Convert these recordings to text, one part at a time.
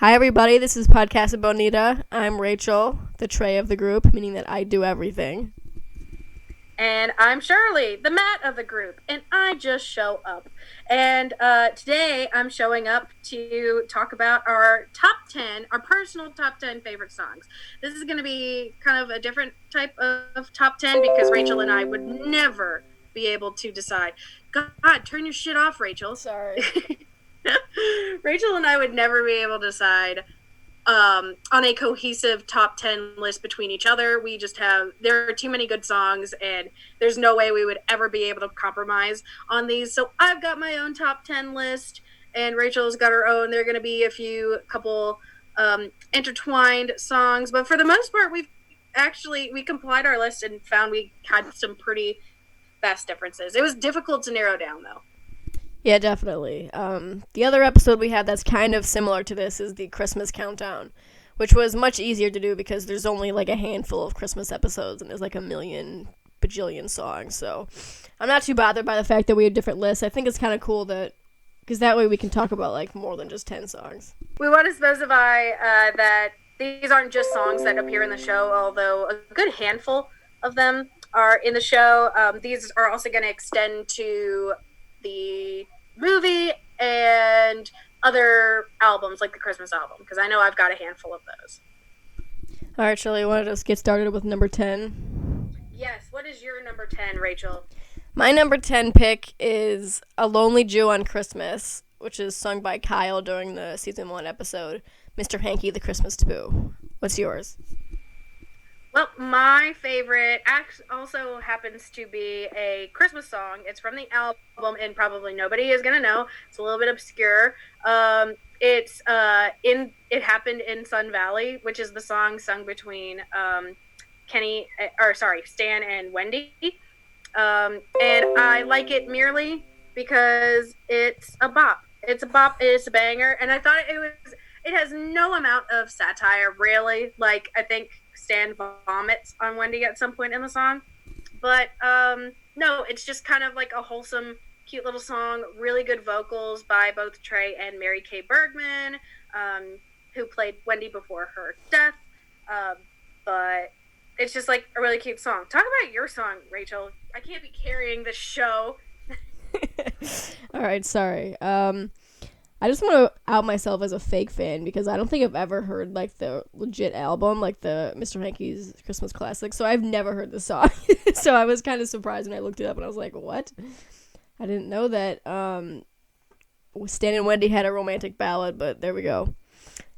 Hi, everybody. This is Podcasa Bonita. I'm Rachel, the Trey of the group, meaning that I do everything. And I'm Shirley, the Matt of the group, and I just show up. And today I'm showing up to talk about our top 10, our personal top 10 favorite songs. This is going to be kind of a different type of top 10 because Rachel and I would never be able to decide. God, turn your shit off, Rachel. Sorry. Rachel and I would never be able to decide on a cohesive top 10 list between each other. There are too many good songs, and there's no way we would ever be able to compromise on these. So I've got my own top 10 list, and Rachel's got her own. There are going to be a couple intertwined songs, but for the most part, we complied our list and found we had some pretty vast differences. It was difficult to narrow down, though. Yeah, definitely. The other episode we had that's kind of similar to this is the Christmas Countdown, which was much easier to do because there's only like a handful of Christmas episodes and there's like a million bajillion songs. So I'm not too bothered by the fact that we have different lists. I think it's kind of cool because that way we can talk about like more than just 10 songs. We want to specify that these aren't just songs that appear in the show, although a good handful of them are in the show. These are also going to extend to the movie and other albums like the Christmas album, because I know I've got a handful of those. All right, Shirley, you want to just get started with number 10? Yes, what is your number 10, Rachel? My number 10 pick is A Lonely Jew on Christmas, which is sung by Kyle during the season 1 episode, Mr. Hanky the Christmas Taboo. What's yours? Well, my favorite also happens to be a Christmas song. It's from the album, and probably nobody is going to know. It's a little bit obscure. It happened in Sun Valley, which is the song sung between Stan and Wendy. And I like it merely because it's a bop. It's a bop. It's a banger. And I thought it has no amount of satire, really. Like, I think Stan vomits on Wendy at some point in the song. But, no, it's just kind of like a wholesome, cute little song. Really good vocals by both Trey and Mary Kay Bergman, who played Wendy before her death. But it's just like a really cute song. Talk about your song, Rachel. I can't be carrying this show. All right, sorry. I just want to out myself as a fake fan because I don't think I've ever heard like the legit album, like the Mr. Hanky's Christmas Classic. So I've never heard the song. So I was kind of surprised when I looked it up and I was like, what? I didn't know that Stan and Wendy had a romantic ballad, but there we go.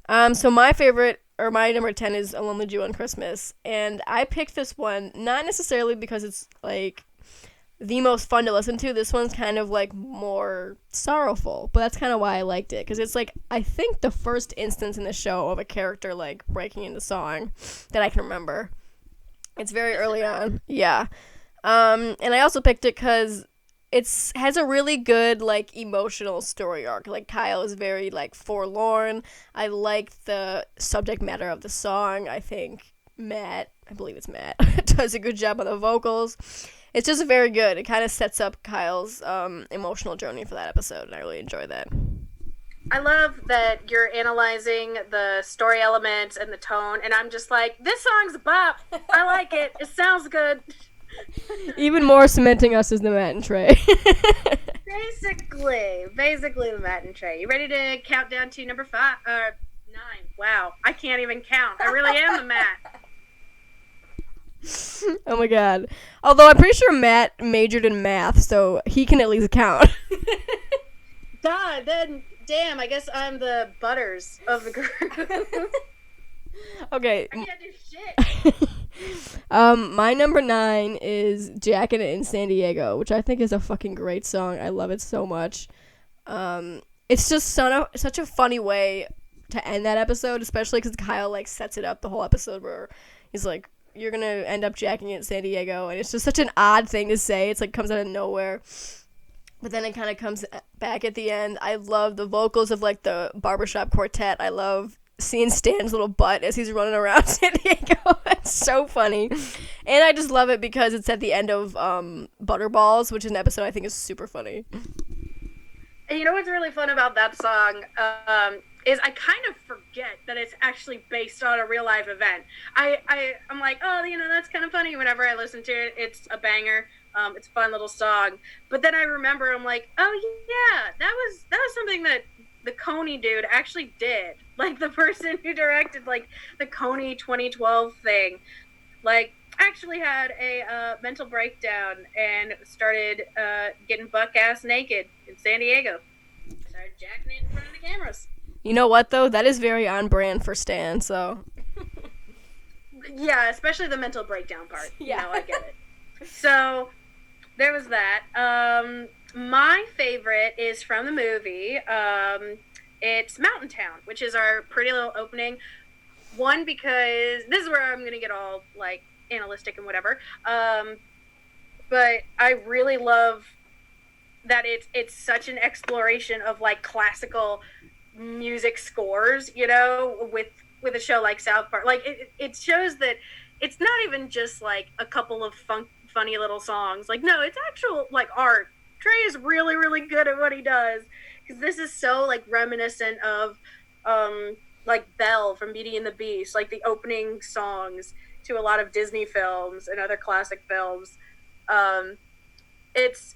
So my number 10 is A Lonely Jew on Christmas. And I picked this one not necessarily because it's like the most fun to listen to. This one's kind of like more sorrowful, but that's kind of why I liked it, because it's like I think the first instance in the show of a character like breaking into song that I can remember. It's very early on, yeah. And I also picked it because it has a really good like emotional story arc. Like Kyle is very like forlorn. I like the subject matter of the song. I think I believe it's Matt, does a good job on the vocals. It's just very good. It kind of sets up Kyle's emotional journey for that episode, and I really enjoy that. I love that you're analyzing the story elements and the tone, and I'm just like, this song's a bop. I like it. It sounds good. Even more cementing us as the Matt and Trey. Basically the Matt and Trey. You ready to count down to number 9? Wow, I can't even count. I really am the Matt. Oh my god. Although I'm pretty sure Matt majored in math, so he can at least count. God, then, damn, I guess I'm the Butters of the group. Okay. I can't do shit. My number 9 is Jackin' It in San Diego, which I think is a fucking great song. I love it so much. It's just such a funny way to end that episode, especially because Kyle like sets it up the whole episode where he's like, you're gonna end up jacking it in San Diego, and it's just such an odd thing to say. It's like comes out of nowhere, but then it kind of comes back at the end. I love the vocals of like the barbershop quartet. I love seeing Stan's little butt as he's running around San Diego. It's so funny, and I just love it because it's at the end of Butterballs, which is an episode I think is super funny. And you know what's really fun about that song is I kind of forgot get that it's actually based on a real life event. I'm like, oh, that's kind of funny. Whenever I listen to it, it's a banger. It's a fun little song. But then I remember, I'm like, oh yeah, that was something that the Coney dude actually did. Like the person who directed like the Coney 2012 thing, like actually had a mental breakdown and started getting buck ass naked in San Diego. Started jacking it in front of the cameras. You know what though? That is very on brand for Stan. So. Yeah, especially the mental breakdown part. Yeah, I get it. So there was that. My favorite is from the movie. It's Mountain Town, which is our pretty little opening. One, because this is where I'm going to get all, like, analytic and whatever. But I really love that it's such an exploration of, like, classical music scores, with a show like South Park. Like, it shows that it's not even just, like, a couple of funny little songs. Like, no, it's actual, like, art. Trey is really, really good at what he does. Because this is so, like, reminiscent of, like, Belle from Beauty and the Beast. Like, the opening songs to a lot of Disney films and other classic films. It's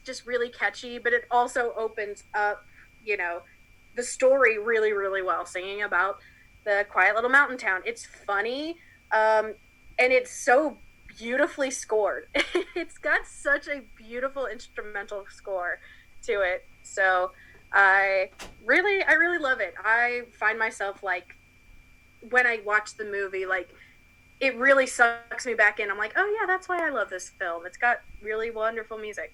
just really catchy, but it also opens up, the story really, really well, singing about the quiet little mountain town. It's funny, and it's so beautifully scored. It's got such a beautiful instrumental score to it. So I really love it. I find myself, like, when I watch the movie, like, it really sucks me back in. I'm like, oh yeah, that's why I love this film. It's got really wonderful music.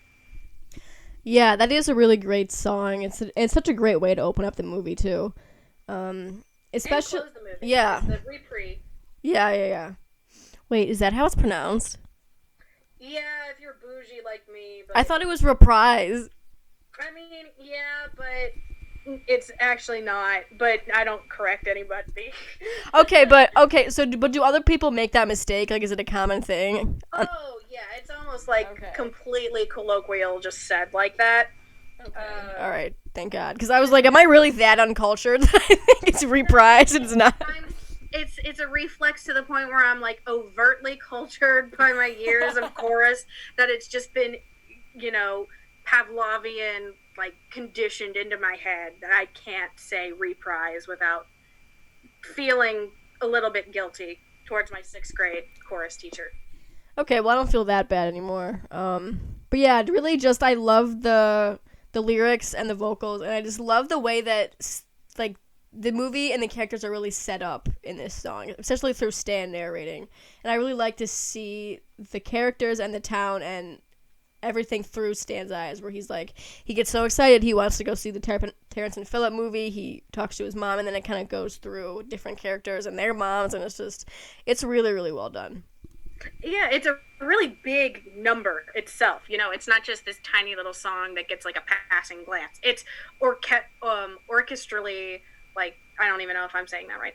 Yeah, that is a really great song. It's such a great way to open up the movie too. Especially, and close the movie. Yeah. The reprise. Yeah. Wait, is that how it's pronounced? Yeah, if you're bougie like me. But I thought it was reprise. I mean, yeah, but it's actually not. But I don't correct anybody. So do other people make that mistake? Like, is it a common thing? Oh, yeah, it's almost like completely colloquial, just said like that. Okay. All right, thank God. Because I was like, am I really that uncultured? I think it's reprise. It's not. It's a reflex to the point where I'm, like, overtly cultured by my years of chorus that it's just been, Pavlovian, like, conditioned into my head that I can't say reprise without feeling a little bit guilty towards my 6th grade chorus teacher. Okay, well, I don't feel that bad anymore. But yeah, really just I love the lyrics and the vocals, and I just love the way that, like, the movie and the characters are really set up in this song, especially through Stan narrating. And I really like to see the characters and the town and everything through Stan's eyes, where he's like, he gets so excited, he wants to go see the Terrence and Phillip movie, he talks to his mom, and then it kind of goes through different characters and their moms, and it's really, really well done. Yeah, it's a really big number itself. It's not just this tiny little song that gets, like, a passing glance. It's orchestrally, like, I don't even know if I'm saying that right.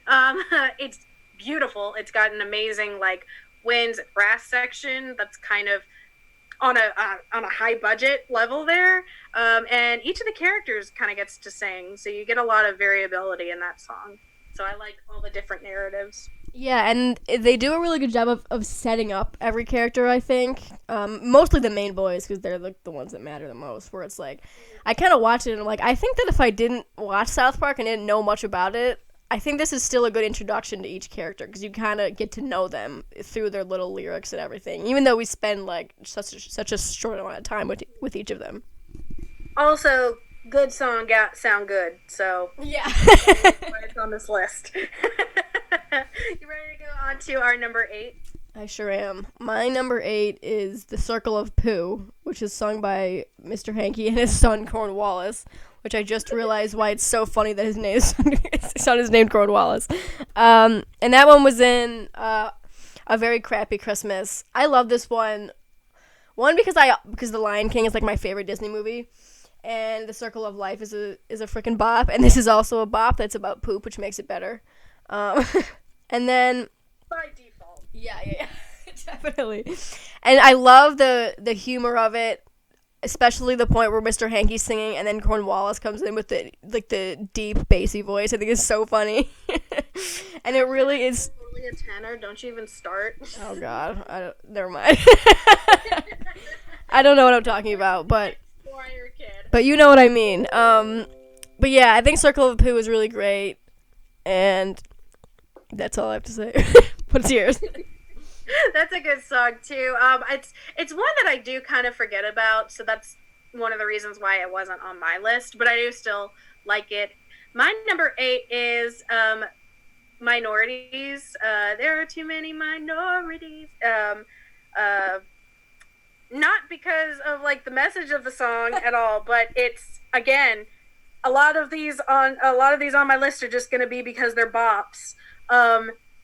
It's beautiful. It's got an amazing, like, winds brass section that's kind of on a high budget level there. And each of the characters kind of gets to sing, so you get a lot of variability in that song. So I like all the different narratives. Yeah, and they do a really good job of setting up every character, I think. Mostly the main boys, because they're the ones that matter the most, where it's like, I kind of watch it and I'm like, I think that if I didn't watch South Park and didn't know much about it, I think this is still a good introduction to each character, because you kind of get to know them through their little lyrics and everything, even though we spend, like, such a short amount of time with each of them. Also, good song sound good, so yeah. It's on this list. You ready to go on to our number 8? I sure am. My number 8 is The Circle of Pooh, which is sung by Mr. Hanky and his son Cornwallis, which I just realized why it's so funny that his son is named Cornwallis. And that one was in A Very Crappy Christmas. I love this one. One, because The Lion King is, like, my favorite Disney movie. And The Circle of Life is a freaking bop, and this is also a bop that's about poop, which makes it better. And then by default. Yeah, definitely. And I love the humor of it. especially the point where Mr. Hankey's singing and then Cornwallis comes in with the deep bassy voice. I think it's so funny. And it really is Totally a tenor. Don't you even start. Oh god, never mind. I don't know what I'm talking about, but you know what I mean. But yeah, I think Circle of Pooh is really great, and that's all I have to say. What's yours? That's a good song too. It's one that I do kind of forget about, so that's one of the reasons why it wasn't on my list. But I do still like it. My number 8 is Minorities. There are too many minorities. Not because of like the message of the song at all, but it's again a lot of these on my list are just going to be because they're bops.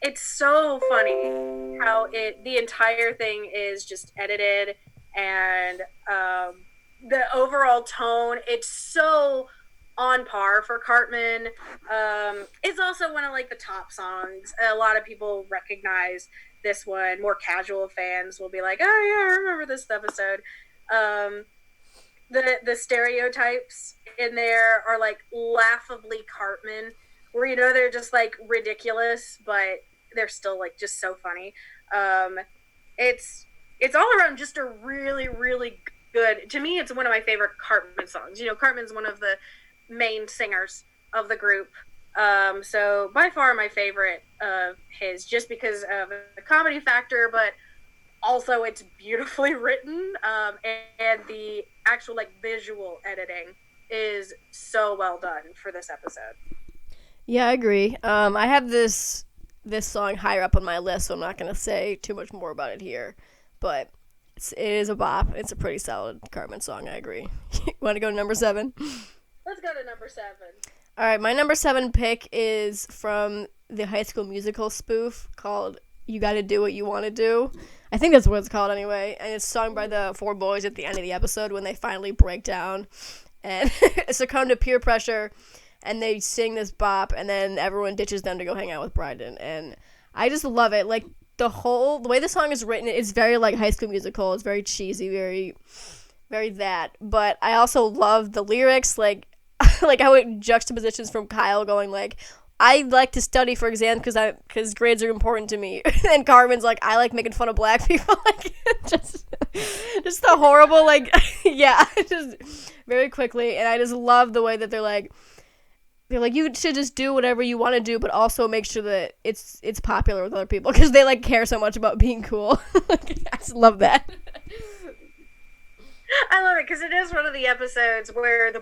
It's so funny how the entire thing is just edited, and the overall tone, it's so on par for Cartman. It's also one of like the top songs. A lot of people recognize this one. More casual fans will be like, oh yeah, I remember this episode. The stereotypes in there are like laughably Cartman, where you know they're just like ridiculous, but they're still like just so funny. It's all around just a really, really good. To me, it's one of my favorite Cartman songs. You know, Cartman's one of the main singers of the group. So by far my favorite of his, just because of the comedy factor, but also it's beautifully written, and the actual like visual editing is so well done for this episode. Yeah, I agree. I have this song higher up on my list, so I'm not going to say too much more about it here. But it is a bop. It's a pretty solid Cartman song, I agree. Want to go to number 7? Let's go to number 7. All right, my number 7 pick is from the High School Musical spoof called You Gotta Do What You Want to Do. I think that's what it's called anyway. And it's sung by the 4 boys at the end of the episode when they finally break down and succumb to peer pressure. And they sing this bop, and then everyone ditches them to go hang out with Bryden. And I just love it. Like, the way the song is written, it's very, like, High School Musical. It's very cheesy, very, very that. But I also love the lyrics, like how it juxtapositions from Kyle going, like, I like to study for exams because grades are important to me. And Carmen's like, I like making fun of black people. Like, just the horrible, like, yeah, just very quickly. And I just love the way that they're like, you should just do whatever you want to do, but also make sure that it's popular with other people, because they like care so much about being cool. I just love that. I love it because it is one of the episodes where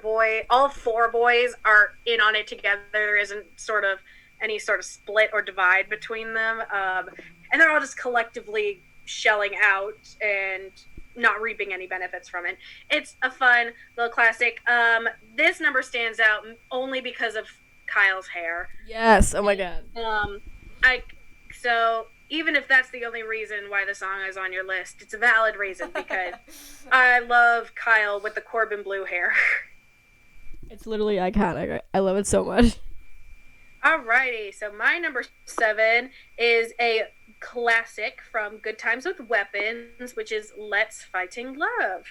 all 4 boys are in on it together. There isn't any sort of split or divide between them, and they're all just collectively shelling out and not reaping any benefits from it. It's a fun little classic. This number stands out only because of Kyle's hair. Yes. Oh my god. So even if that's the only reason why the song is on your list, it's a valid reason, because I love Kyle with the Corbin blue hair. It's literally iconic. I love it so much. Alrighty, so my number 7 is a classic from Good Times with Weapons, which is Let's Fighting Love.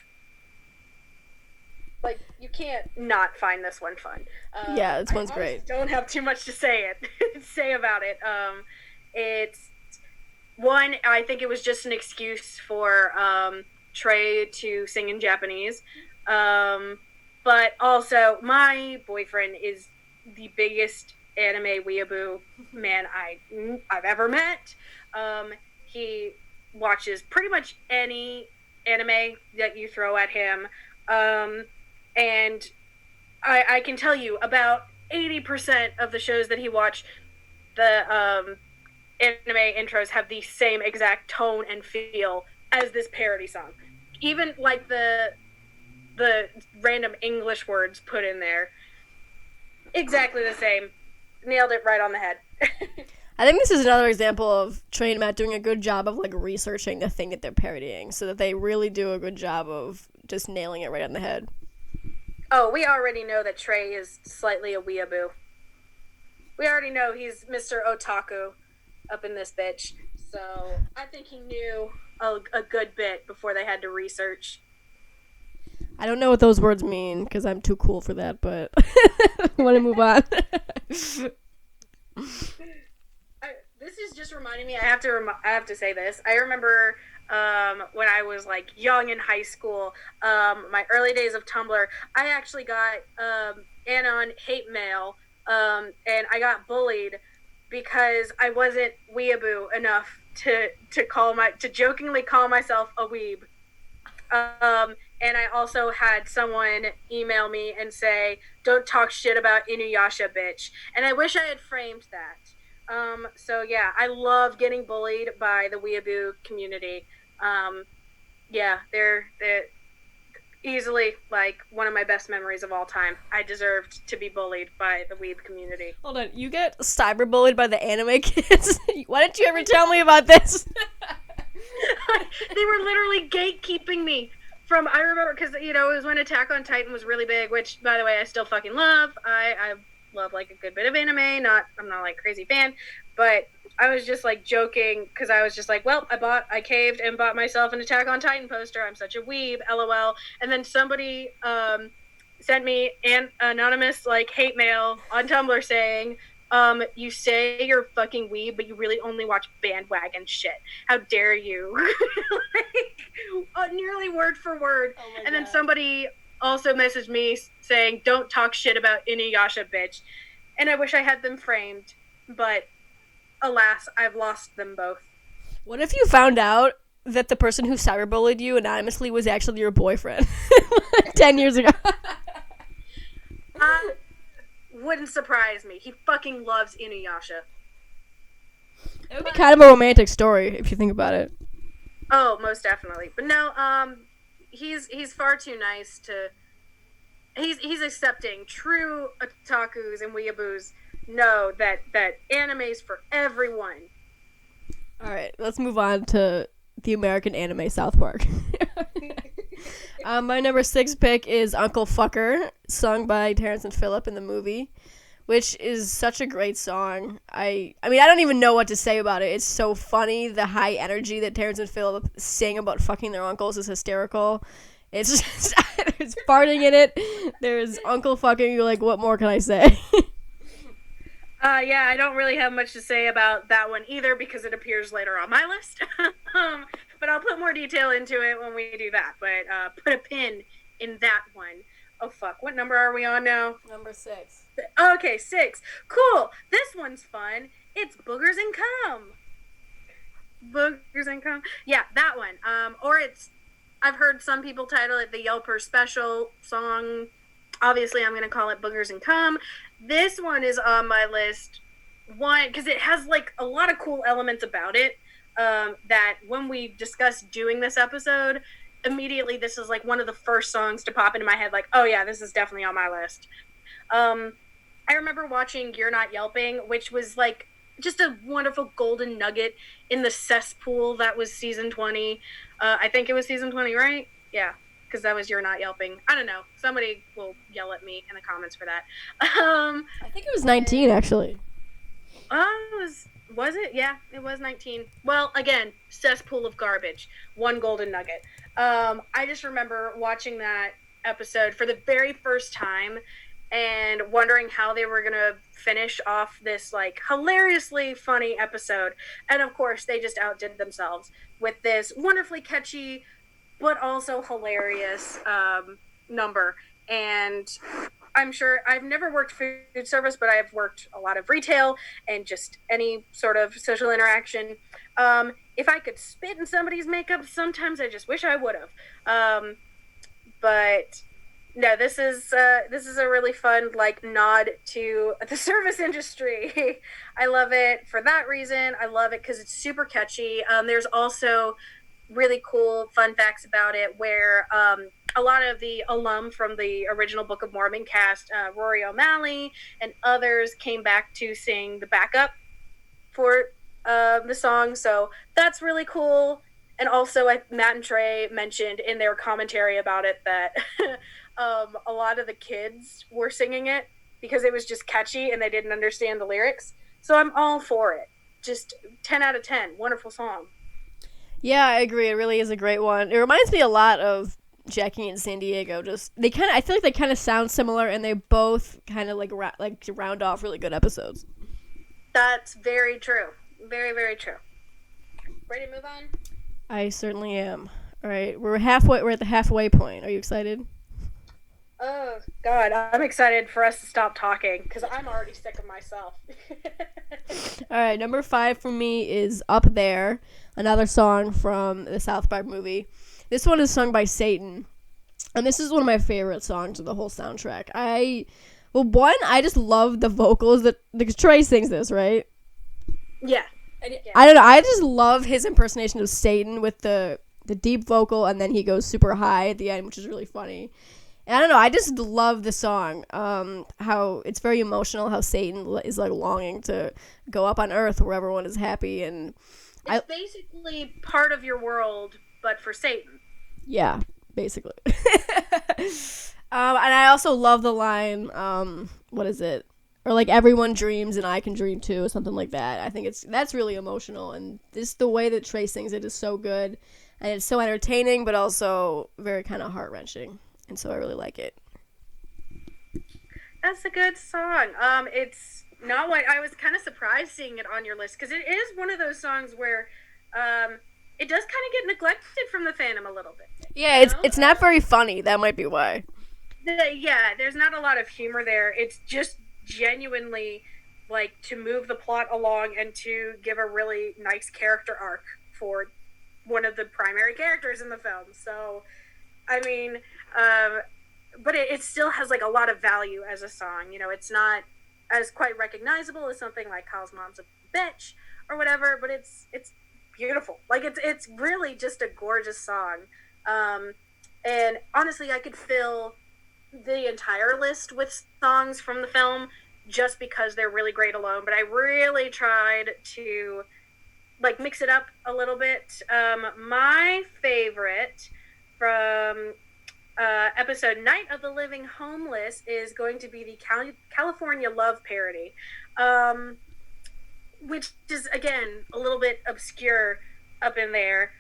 Like, you can't not find this one fun. Yeah, this one's great. Don't have too much to say about it. It's one, I think it was just an excuse for Trey to sing in Japanese. But also, my boyfriend is the biggest anime weeaboo man I've ever met. He watches pretty much any anime that you throw at him. And I can tell you about 80% of the shows that he watched, the anime intros have the same exact tone and feel as this parody song. Even like the random English words put in there, exactly the same. Nailed it right on the head. I think this is another example of Trey and Matt doing a good job of like researching the thing that they're parodying, so that they really do a good job of just nailing it right on the head. Oh, we already know that Trey is slightly a weeaboo. We already know he's Mr. Otaku up in this bitch. So I think he knew a good bit before they had to research. I don't know what those words mean because I'm too cool for that, but I want to move on. This is just reminding me. I have to say this. I remember when I was like young in high school, my early days of Tumblr. I actually got anon hate mail, and I got bullied because I wasn't weeaboo enough to jokingly call myself a weeb. And I also had someone email me and say, "Don't talk shit about Inuyasha, bitch." And I wish I had framed that. So yeah, I love getting bullied by the weeaboo community. Yeah, they're easily like one of my best memories of all time. I deserved to be bullied by the weeb community. Hold on, you get cyberbullied by the anime kids? Why didn't you ever tell me about this? They were literally gatekeeping me from. I remember because it was when Attack on Titan was really big, which by the way I still fucking love. I love like a good bit of anime. I'm not like crazy fan, but I was just like joking because I was just like, well, I caved and bought myself an Attack on Titan poster. I'm such a weeb, lol. And then somebody sent me an anonymous like hate mail on Tumblr saying, you say you're fucking weeb, but you really only watch bandwagon shit. How dare you? Like, nearly word for word. Oh and God. Then somebody also messaged me saying, "Don't talk shit about Inuyasha, bitch." And I wish I had them framed, but alas, I've lost them both. What if you found out that the person who cyberbullied you anonymously was actually your boyfriend 10 years ago? Wouldn't surprise me. He fucking loves Inuyasha. It would be kind of a romantic story if you think about it. Oh, most definitely. But no, he's far too nice to. He's accepting. True otakus and weeaboos know that anime's for everyone. All right, let's move on to the American anime South Park. My number 6 pick is Uncle Fucker, sung by Terrence and Phillip in the movie, which is such a great song. I mean, I don't even know what to say about it. It's so funny. The high energy that Terrence and Phillip sing about fucking their uncles is hysterical. It's just, there's farting in it. There's Uncle Fucking. You're like, what more can I say? Yeah, I don't really have much to say about that one either because it appears later on my list. But I'll put more detail into it when we do that. But put a pin in that one. Oh, fuck. What number are we on now? Number 6. Okay, 6. Cool. This one's fun. It's Boogers and Cum. Boogers and Cum. Yeah, that one. Or it's, I've heard some people title it the Yelper Special song. Obviously, I'm going to call it Boogers and Cum. This one is on my list. One, because it has, like, a lot of cool elements about it that when we discussed doing this episode, immediately this is, like, one of the first songs to pop into my head. Like, oh, yeah, this is definitely on my list. I remember watching You're Not Yelping, which was, like, just a wonderful golden nugget in the cesspool that was season 20. I think it was season 20, right? Yeah. Because that was You're Not Yelping. I don't know. Somebody will yell at me in the comments for that. I think it was 19, actually. Was it? Yeah, it was 19. Well, again, cesspool of garbage. One golden nugget. I just remember watching that episode for the very first time and wondering how they were going to finish off this, like, hilariously funny episode. And, of course, they just outdid themselves with this wonderfully catchy but also hilarious number. And I'm sure I've never worked food service, but I've worked a lot of retail and just any sort of social interaction. If I could spit in somebody's makeup, sometimes I just wish I would have. But no, this is a really fun like nod to the service industry. I love it for that reason. I love it because it's super catchy. There's also really cool fun facts about it where a lot of the alum from the original Book of Mormon cast, Rory O'Malley and others, came back to sing the backup for the song, so that's really cool. And also Matt and Trey mentioned in their commentary about it that a lot of the kids were singing it because it was just catchy and they didn't understand the lyrics, so I'm all for it. Just 10 out of 10. Wonderful song. Yeah, I agree. It really is a great one. It reminds me a lot of Jackie and San Diego. I feel like they kind of sound similar, and they both kind of like round off really good episodes. That's very true. Very, very true. Ready to move on? I certainly am. All right, we're at the halfway point. Are you excited? Oh, God, I'm excited for us to stop talking because I'm already sick of myself. All right, number 5 for me is Up There, another song from the South Park movie. This one is sung by Satan, and this is one of my favorite songs of the whole soundtrack. I just love the vocals that Trey sings this, right? Yeah. I don't know. I just love his impersonation of Satan with the deep vocal, and then he goes super high at the end, which is really funny. And I don't know, I just love the song, how it's very emotional, how Satan is, like, longing to go up on Earth where everyone is happy, and... It's basically part of your world, but for Satan. Yeah, basically. And I also love the line, what is it? Or, like, everyone dreams and I can dream too, or something like that. I think that's really emotional, and just the way that Trey sings it is so good, and it's so entertaining, but also very kind of heart-wrenching. And so I really like it. That's a good song. It's not what I was kind of surprised seeing it on your list because it is one of those songs where it does kind of get neglected from the fandom a little bit. Yeah, it's not very funny. That might be why. There's not a lot of humor there. It's just genuinely like to move the plot along and to give a really nice character arc for one of the primary characters in the film. So, I mean, but it still has like a lot of value as a song. You know, it's not as quite recognizable as something like Kyle's Mom's a Bitch or whatever, but it's beautiful. Like it's really just a gorgeous song. And honestly, I could fill the entire list with songs from the film just because they're really great alone, but I really tried to like mix it up a little bit. My favorite from episode Night of the Living Homeless is going to be the California Love parody, which is again a little bit obscure up in there,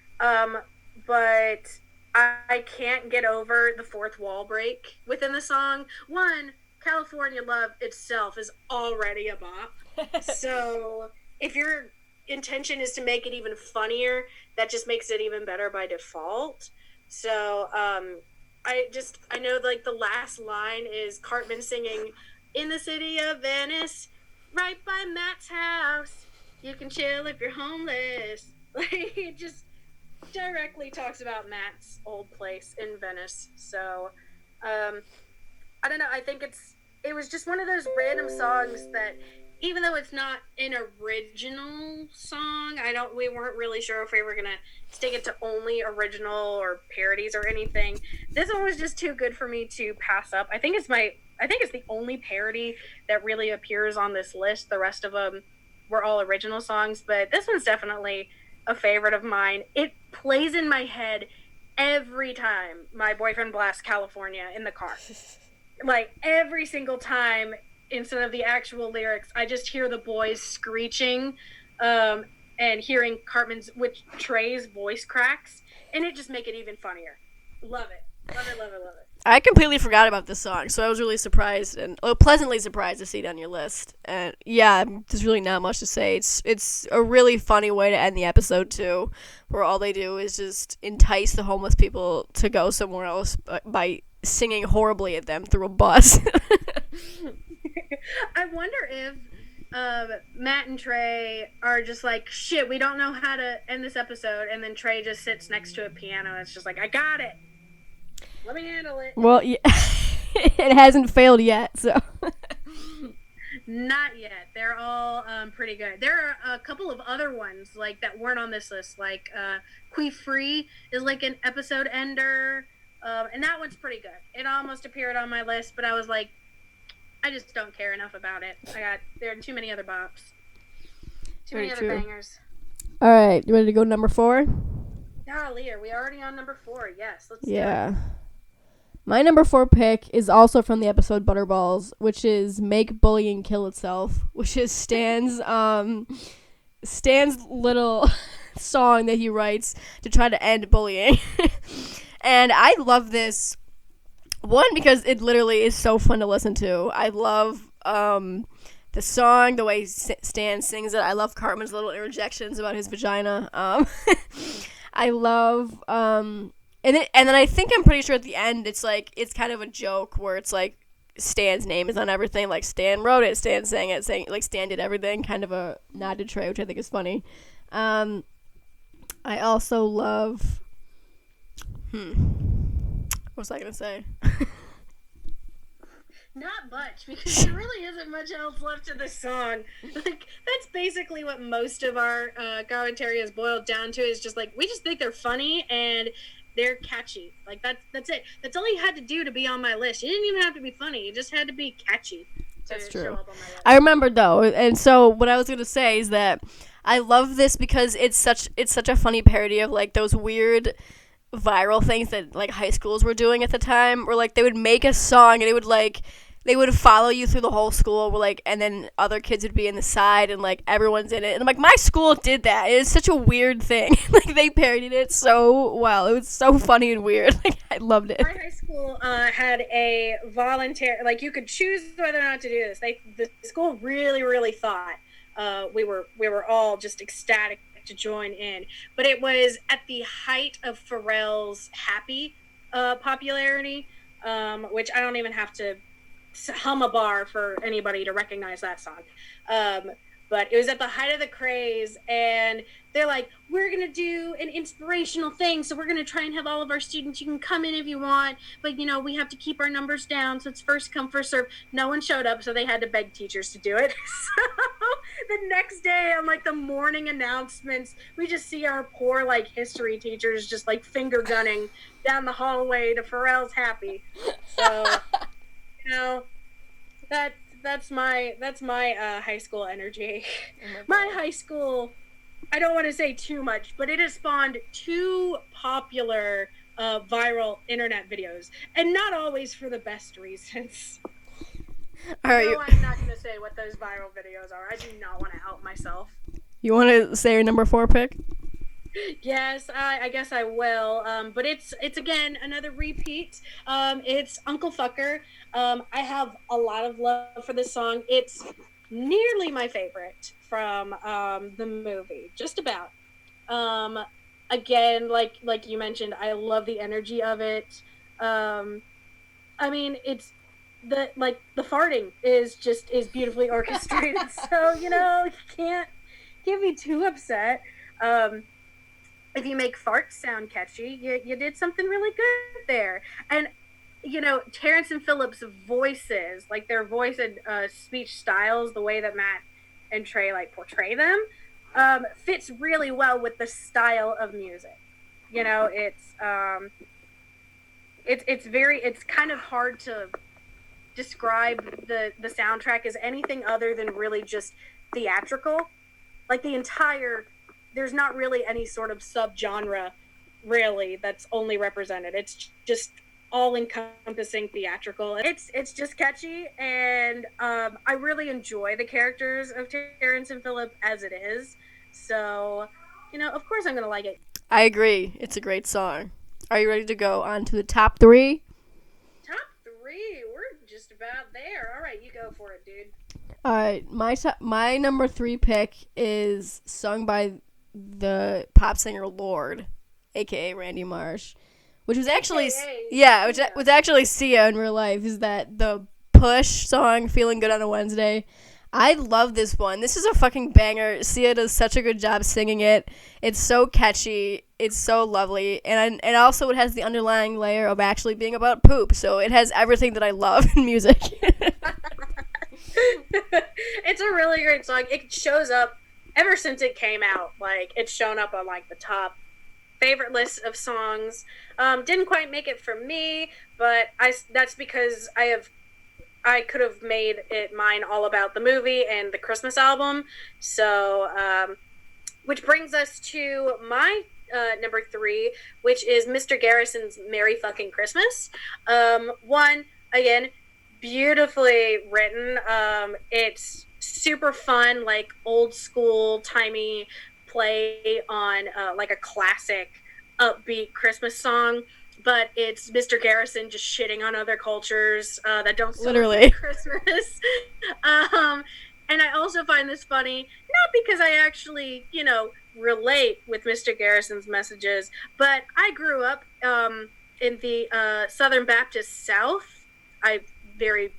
but I can't get over the fourth wall break within the song. One, California Love itself is already a bop, so if your intention is to make it even funnier, that just makes it even better by default. So I know like the last line is Cartman singing in the city of Venice, right by Matt's house, you can chill if you're homeless. Like it just directly talks about Matt's old place in Venice. So I don't know, I think it was just one of those random songs that even though it's not an original song, we weren't really sure if we were gonna stick it to only original or parodies or anything. This one was just too good for me to pass up. I think it's the only parody that really appears on this list. The rest of them were all original songs, but this one's definitely a favorite of mine. It plays in my head every time my boyfriend blasts California in the car. Like every single time. Instead of the actual lyrics, I just hear the boys screeching and hearing Cartman's, which Trey's voice cracks, and it just make it even funnier. Love it. Love it, love it, love it. I completely forgot about this song, so I was really surprised and pleasantly surprised to see it on your list. And yeah, there's really not much to say. It's a really funny way to end the episode too, where all they do is just entice the homeless people to go somewhere else by singing horribly at them through a bus. I wonder if Matt and Trey are just like, shit, we don't know how to end this episode, and then Trey just sits next to a piano and it's just like, I got it. Let me handle it. Well, yeah, it hasn't failed yet, so. Not yet. They're all pretty good. There are a couple of other ones like that weren't on this list, like Queef Free is like an episode ender, and that one's pretty good. It almost appeared on my list, but I was like, I just don't care enough about it. There are too many other bops. Too many other bangers. All right, you ready to go number 4? Golly, are we already on number 4? Yes, let's do it. My number 4 pick is also from the episode Butterballs, which is Make Bullying Kill Itself, which is Stan's little song that he writes to try to end bullying. And I love this one because it literally is so fun to listen to. I love the song, the way Stan sings it. I love Cartman's little interjections about his vagina. I love and then I think I'm pretty sure at the end it's like it's kind of a joke where it's like Stan's name is on everything. Like Stan wrote it, Stan sang it, like Stan did everything. Kind of a nod to Trey, which I think is funny. I also love. What was I gonna say? Not much, because there really isn't much else left to the song. Like, that's basically what most of our commentary is boiled down to, is just like, we just think they're funny and they're catchy. Like, that's it. That's all you had to do to be on my list. You didn't even have to be funny. You just had to be catchy to show up on my list. I remembered, though, and so what I was gonna say is that I love this because it's such a funny parody of, like, those weird viral things that like high schools were doing at the time, where like they would make a song and it would like they would follow you through the whole school, where, like, and then other kids would be in the side and like everyone's in it, and I'm like, my school did that. It is such a weird thing. Like, they parodied it so well. It was so funny and weird. Like, I loved it. My high school had a voluntary, like, you could choose whether or not to do this. The school really thought we were all just ecstatic to join in, but it was at the height of Pharrell's Happy popularity, which I don't even have to hum a bar for anybody to recognize that song, but it was at the height of the craze, and they're like, we're gonna do an inspirational thing, so we're gonna try and have all of our students, you can come in if you want, but you know, we have to keep our numbers down, so it's first come first serve. No one showed up, so they had to beg teachers to do it. So the next day on like the morning announcements, we just see our poor like history teachers just like finger gunning down the hallway to Pharrell's Happy. So you know, that's my high school energy. My high school, I don't want to say too much, but it has spawned two popular viral internet videos, and not always for the best reasons. All right, no, I'm not going to say what those viral videos are. I do not want to out myself. You want to say your number 4 pick? Yes, I guess I will. But it's again another repeat. It's Uncle Fucker. I have a lot of love for this song. It's nearly my favorite from the movie, just about. Again, like you mentioned, I love the energy of it. I mean, it's the farting is beautifully orchestrated. So you know, you can't be too upset. If you make farts sound catchy, you did something really good there. And, you know, Terrence and Phillip's voices, like their voice and speech styles, the way that Matt and Trey, like, portray them, fits really well with the style of music. You know, it's kind of hard to describe the soundtrack as anything other than really just theatrical. Like, there's not really any sort of subgenre really that's only represented. It's just all encompassing theatrical. It's just catchy, and I really enjoy the characters of Terrence and Phillip as it is. So, you know, of course I'm gonna like it. I agree. It's a great song. Are you ready to go on to the top 3? Top 3? We're just about there. All right, you go for it, dude. All right, my number 3 pick is sung by the pop singer Lorde, aka Randy Marsh, which was actually which was actually Sia in real life. Is that the Push song, "Feeling Good on a Wednesday"? I love this one. This is a fucking banger. Sia does such a good job singing it. It's so catchy. It's so lovely, and also it has the underlying layer of actually being about poop. So it has everything that I love in music. It's a really great song. It shows up. Ever since it came out, like, it's shown up on, like, the top favorite list of songs. Didn't quite make it for me, but that's because I could have made it mine all about the movie and the Christmas album. So, which brings us to my number 3, which is Mr. Garrison's "Merry Fucking Christmas." One, again, beautifully written. It's super fun, like old school timey play on like a classic upbeat Christmas song, but it's Mr. Garrison just shitting on other cultures that don't Literally. celebrate Christmas. And I also find this funny, not because I actually, relate with Mr. Garrison's messages, but I grew up in the Southern Baptist South. I very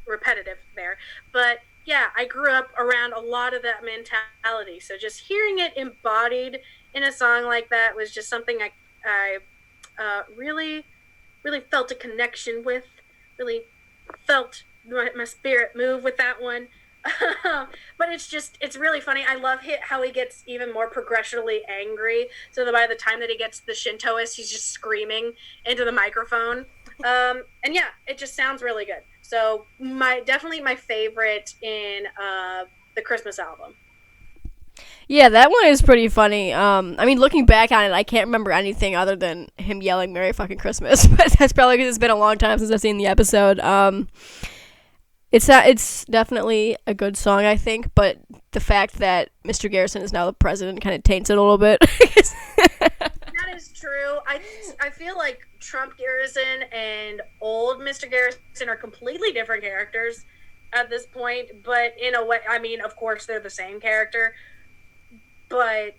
repetitive there, but yeah, I grew up around a lot of that mentality. So just hearing it embodied in a song like that was just something I really, really felt a connection with. Really felt my spirit move with that one. But it's really funny. I love how he gets even more progressively angry. So that by the time that he gets to the Shintoist, he's just screaming into the microphone. And yeah, it just sounds really good. So definitely my favorite in the Christmas album. Yeah, that one is pretty funny. I mean, looking back on it, I can't remember anything other than him yelling "Merry fucking Christmas," but that's probably because it's been a long time since I've seen the episode. It's definitely a good song, I think, but the fact that Mr. Garrison is now the president kind of taints it a little bit. That is true. I feel like Trump Garrison and old Mr. Garrison are completely different characters at this point, but in a way, I mean, of course, they're the same character, but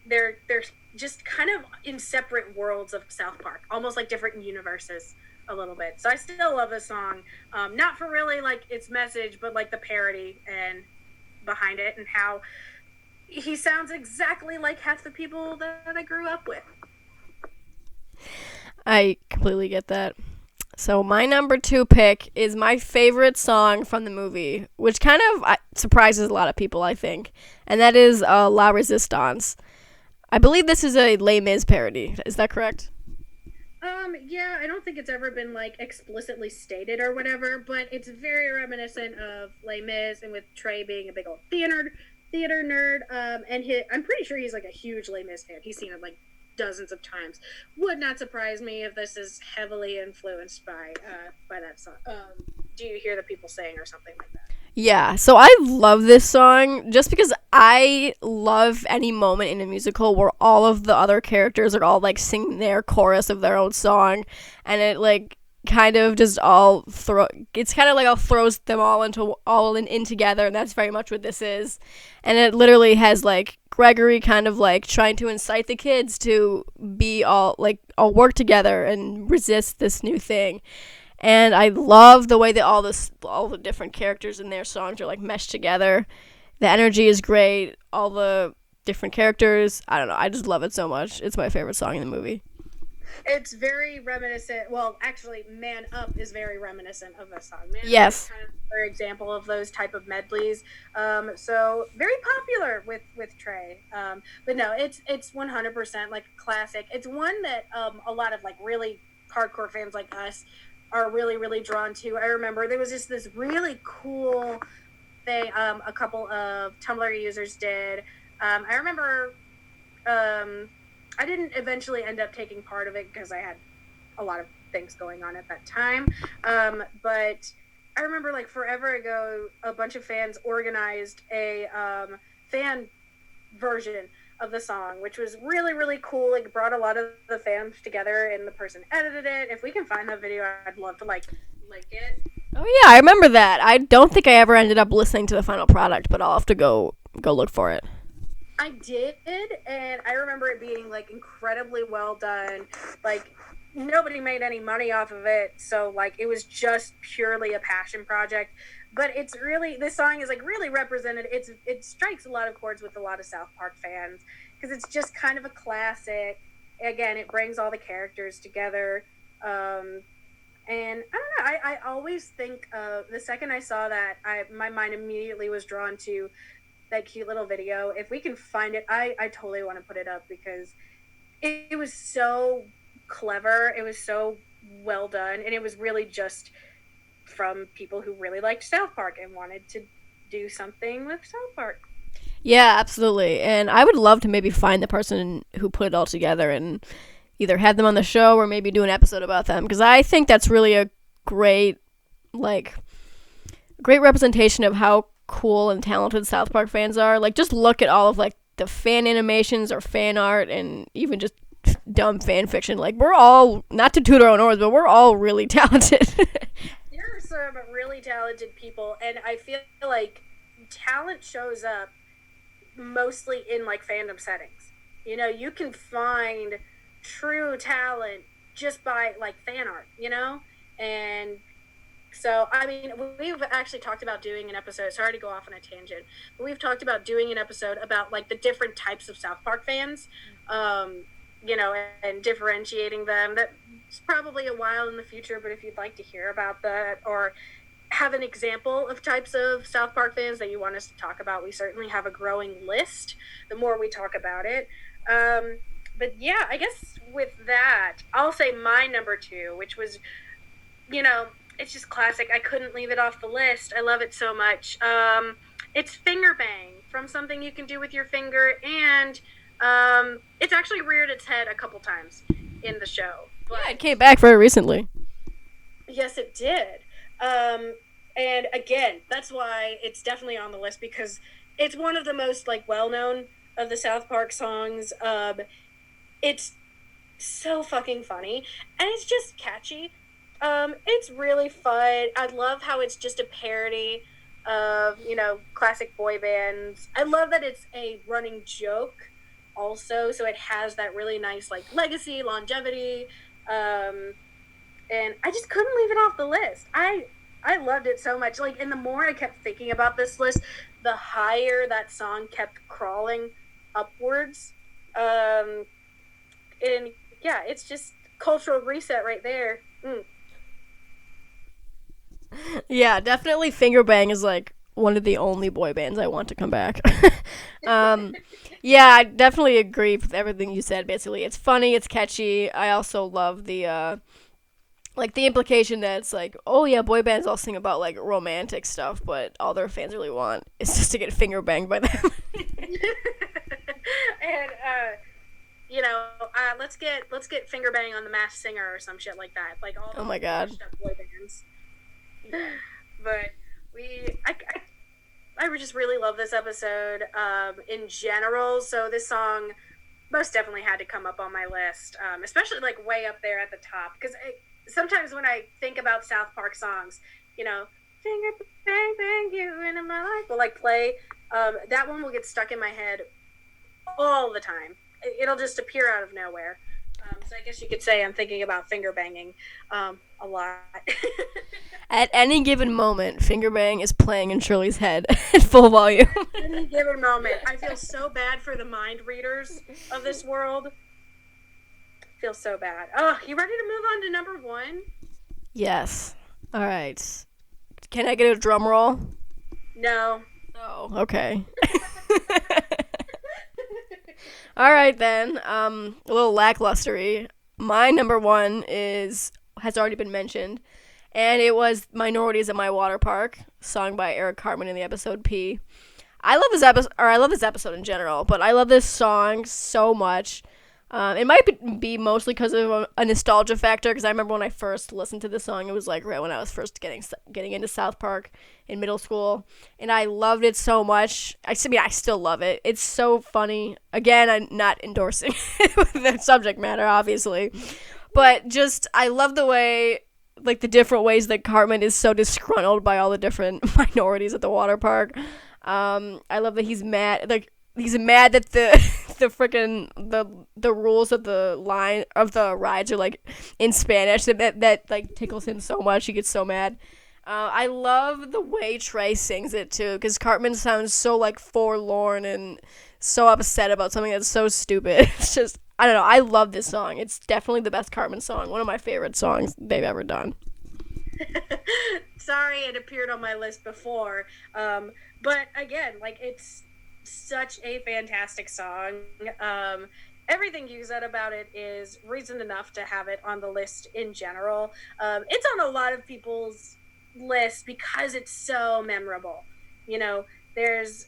they're just kind of in separate worlds of South Park, almost like different universes a little bit. So I still love this song, not for really like its message, but like the parody and behind it, and how he sounds exactly like half the people that I grew up with. I completely get that. So my number 2 pick is my favorite song from the movie, which kind of surprises a lot of people, I think, and that is La Resistance. I believe this is a Les Mis parody. Is that correct? Yeah, I don't think it's ever been like explicitly stated or whatever, but it's very reminiscent of Les Mis, and with Trey being a big old theater nerd, and I'm pretty sure he's like a huge Les Mis fan. He's seen it like dozens of times. Would not surprise me if this is heavily influenced by that song. Do you hear the people saying or something like that? Yeah, so I love this song just because I love any moment in a musical where all of the other characters are all like singing their chorus of their own song, and it like kind of just it's kind of like all throws them all in together, and that's very much what this is. And it literally has like Gregory kind of like trying to incite the kids to be all work together and resist this new thing. And I love the way that all the different characters in their songs are like meshed together. The energy is great. All the different characters. I don't know. I just love it so much. It's my favorite song in the movie. It's very reminiscent. Well, actually, Man Up is very reminiscent of this song. Man yes. Up is kind of an example of those type of medleys. So very popular with Trey. But no, it's 100% like classic. It's one that a lot of like really hardcore fans like us are really, really drawn to. I remember there was just this really cool thing a couple of Tumblr users did. I remember I didn't eventually end up taking part of it because I had a lot of things going on at that time. But I remember like forever ago, a bunch of fans organized a fan version of the song, which was really, really cool. Like brought a lot of the fans together, and the person edited it. If we can find that video, I'd love to like it. Oh yeah, I remember that. I don't think I ever ended up listening to the final product, but I'll have to go look for it. I did, and I remember it being like incredibly well done. Like nobody made any money off of it, so like it was just purely a passion project. But it's really, this song is like really represented. It strikes a lot of chords with a lot of South Park fans because it's just kind of a classic. Again, it brings all the characters together. And I don't know, I always think the second I saw that, my mind immediately was drawn to that cute little video. If we can find it, I totally want to put it up because it was so clever. It was so well done, and it was really just from people who really liked South Park and wanted to do something with South Park. Yeah, absolutely. And I would love to maybe find the person who put it all together and either have them on the show or maybe do an episode about them, because I think that's really a great representation of how cool and talented South Park fans are. Like, just look at all of like the fan animations or fan art and even just dumb fan fiction. Like, we're all, not to toot our own horns, but we're all really talented. There are some really talented people, and I feel like talent shows up mostly in like fandom settings. You know, you can find true talent just by like fan art, you know? And so, I mean, we've actually talked about doing an episode. Sorry to go off on a tangent, but we've talked about doing an episode about like the different types of South Park fans, you know, and differentiating them. That's probably a while in the future, but if you'd like to hear about that or have an example of types of South Park fans that you want us to talk about, we certainly have a growing list the more we talk about it. But yeah, I guess with that, I'll say my number two, which was, you know, it's just classic. I couldn't leave it off the list. I love it so much. It's Finger Bang from Something You Can Do With Your Finger, and it's actually reared its head a couple times in the show. But Yeah, it came back very recently. yes, it did. And again, that's why it's definitely on the list, because it's one of the most like well-known of the South Park songs. It's so fucking funny, and it's just catchy. It's really fun. I love how it's just a parody of, you know, classic boy bands. I love that it's a running joke also, so it has that really nice like legacy, longevity. And I just couldn't leave it off the list. I loved it so much. Like, and the more I kept thinking about this list, the higher that song kept crawling upwards. And yeah, it's just cultural reset right there. Yeah, definitely Finger Bang is like one of the only boy bands I want to come back. Yeah, I definitely agree with everything you said. Basically, it's funny, it's catchy. I also love the like the implication that it's like, oh yeah, boy bands all sing about like romantic stuff, but all their fans really want is just to get finger banged by them. And you know, let's get finger bang on the Masked Singer or some shit like that. Like all Oh my God. washed up boy bands. But I just really love this episode in general. So this song most definitely had to come up on my list, especially like way up there at the top. Because sometimes when I think about South Park songs, you know, finger bang bang you into my life will like play. That one will get stuck in my head all the time. It'll just appear out of nowhere. So I guess you could say I'm thinking about finger banging a lot. At any given moment, Finger Bang is playing in Shirley's head at full volume. Any given moment. I feel so bad for the mind readers of this world. I feel so bad. Oh, you ready to move on to number one? Yes. All right. Can I get a drum roll? No. Oh, okay. All right then. A little lacklustery. My number one has already been mentioned, and it was "Minorities at My Water Park," sung by Eric Cartman in the episode P. I love this episode in general, but I love this song so much. It might be mostly because of a nostalgia factor, because I remember when I first listened to this song, it was like right when I was first getting into South Park in middle school, and I loved it so much. I mean, I still love it. It's so funny. Again, I'm not endorsing the subject matter, obviously, but just I love the way, like the different ways that Cartman is so disgruntled by all the different minorities at the water park. I love that he's mad. Like, he's mad that the freaking the rules of the line of the rides are like in Spanish. That like tickles him so much. He gets so mad. I love the way Trey sings it too, because Cartman sounds so like forlorn and so upset about something that's so stupid. It's just, I don't know. I love this song. It's definitely the best Cartman song. One of my favorite songs they've ever done. Sorry, it appeared on my list before. But again, like, it's such a fantastic song. Everything you said about it is reason enough to have it on the list in general. It's on a lot of people's lists because it's so memorable. You know, there's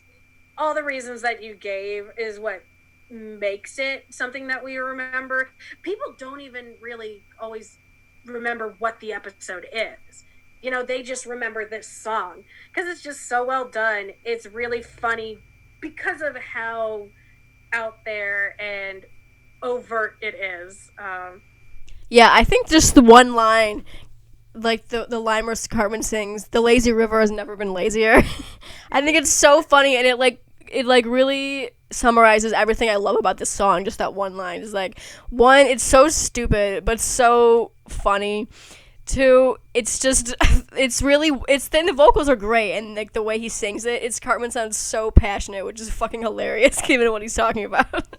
all the reasons that you gave is what makes it something that we remember. People don't even really always remember what the episode is. You know, they just remember this song because it's just so well done. It's really funny because of how out there and overt it is. Yeah, I think just the one line, like the line where Cartman sings, "The lazy river has never been lazier." I think it's so funny, and it really summarizes everything I love about this song. Just that one line is like, one, it's so stupid but so funny. Two, it's just it's then the vocals are great, and like the way he sings it, it's Cartman sounds so passionate, which is fucking hilarious given what he's talking about.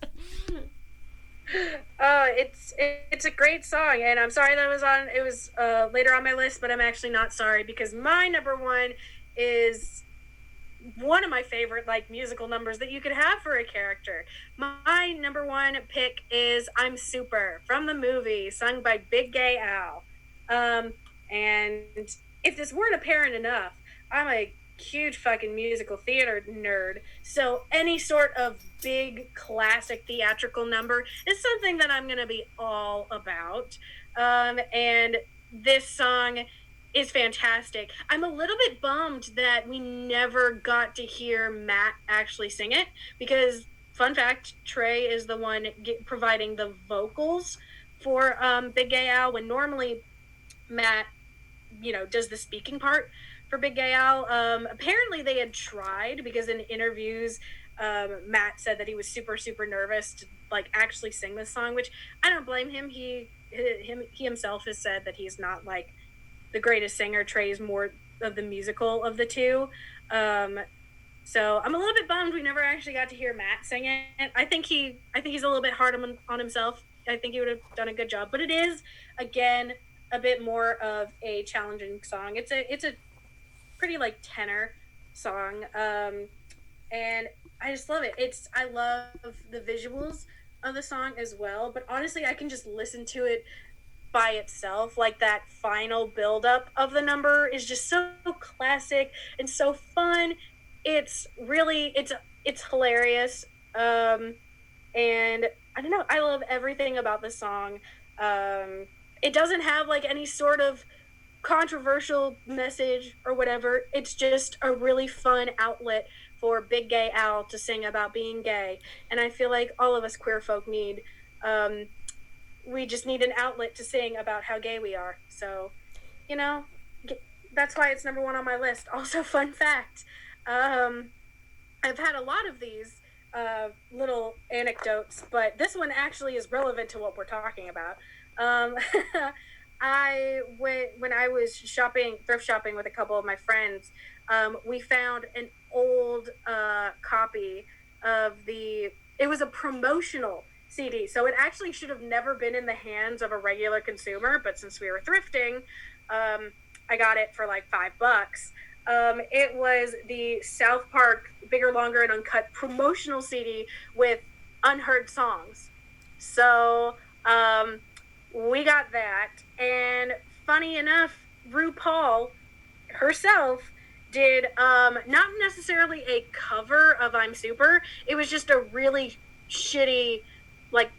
It's a great song, and I'm sorry that it was later on my list, but I'm actually not sorry because my number one is one of my favorite like musical numbers that you could have for a character. My number one pick is "I'm Super" from the movie, sung by Big Gay Al. And if this weren't apparent enough, I'm a huge fucking musical theater nerd. So any sort of big classic theatrical number is something that I'm going to be all about. And this song is fantastic. I'm a little bit bummed that we never got to hear Matt actually sing it because, fun fact, Trey is the one providing the vocals for Big Gay Al, when normally Matt, does the speaking part for Big Gay Al. Apparently they had tried because in interviews, Matt said that he was super, super nervous to like actually sing this song, which I don't blame him. He himself has said that he's not like the greatest singer. Trey's more of the musical of the two. So I'm a little bit bummed we never actually got to hear Matt sing it. I think he's a little bit hard on himself. I think he would have done a good job, but it is again a bit more of a challenging song. It's a pretty like tenor song, and I just love it. I love the visuals of the song as well, but honestly I can just listen to it by itself. Like that final buildup of the number is just so classic and so fun. It's hilarious, and I don't know, I love everything about the song. It doesn't have like any sort of controversial message or whatever. It's just a really fun outlet for Big Gay Al to sing about being gay. And I feel like all of us queer folk we just need an outlet to sing about how gay we are. So, that's why it's number one on my list. Also, fun fact, I've had a lot of these little anecdotes, but this one actually is relevant to what we're talking about. When I was thrift shopping with a couple of my friends, we found an old copy of it was a promotional CD, so it actually should have never been in the hands of a regular consumer, but since we were thrifting, I got it for like $5. It was the South Park Bigger, Longer, and Uncut promotional CD with unheard songs. So, we got that, and funny enough, RuPaul herself did not necessarily a cover of "I'm Super." It was just a really shitty, like,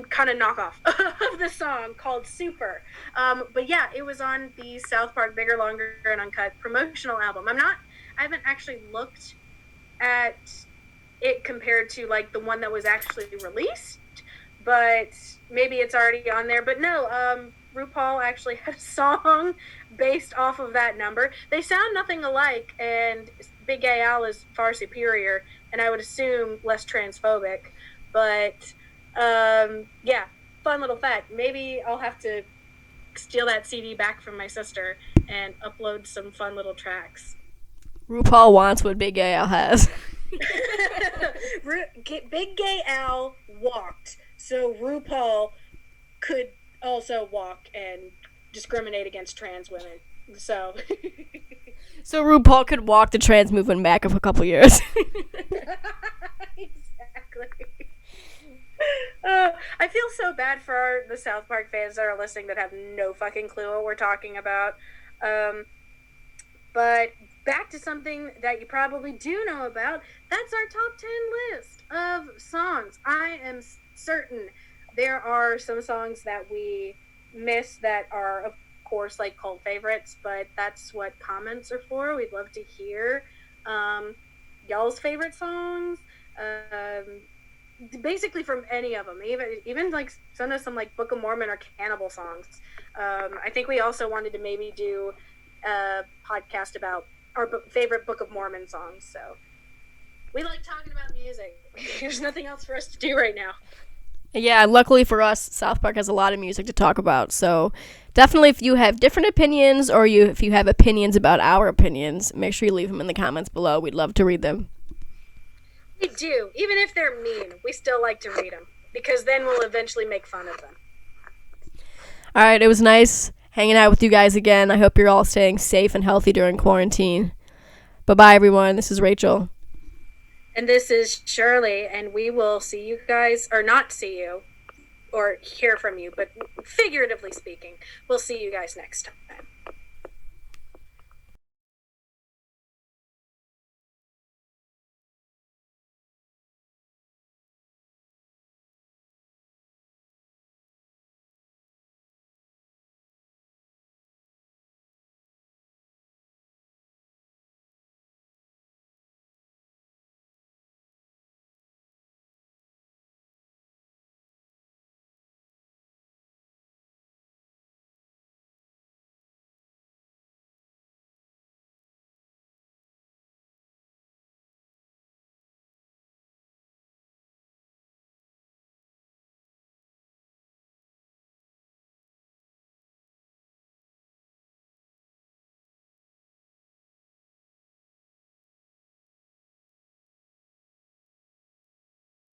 kind of knockoff of the song called "Super." But yeah, it was on the South Park Bigger, Longer, and Uncut promotional album. I haven't actually looked at it compared to like the one that was actually released, but maybe it's already on there. But no, RuPaul actually had a song based off of that number. They sound nothing alike, and Big Gay Al is far superior, and I would assume less transphobic. But yeah, fun little fact. Maybe I'll have to steal that CD back from my sister and upload some fun little tracks. RuPaul wants what Big Gay Al has. Big Gay Al walked, so RuPaul could also walk and discriminate against trans women. So RuPaul could walk the trans movement back of a couple years. Exactly. I feel so bad for the South Park fans that are listening that have no fucking clue what we're talking about. But back to something that you probably do know about. That's our top 10 list of songs. I am certain there are some songs that we miss that are, of course, like cult favorites, but that's what comments are for. We'd love to hear y'all's favorite songs. basically from any of them, even like send us some like Book of Mormon or cannibal songs. I think we also wanted to maybe do a podcast about our favorite Book of Mormon songs. So we like talking about music. There's nothing else for us to do right now. Yeah, luckily for us, South Park has a lot of music to talk about. So definitely, if you have different opinions or if you have opinions about our opinions, make sure you leave them in the comments below. We'd love to read them. We do. Even if they're mean, we still like to read them because then we'll eventually make fun of them. All right, it was nice hanging out with you guys again. I hope you're all staying safe and healthy during quarantine. Bye-bye, everyone. This is Rachel. And this is Shirley, and we will see you guys, or not see you, or hear from you, but figuratively speaking, we'll see you guys next time.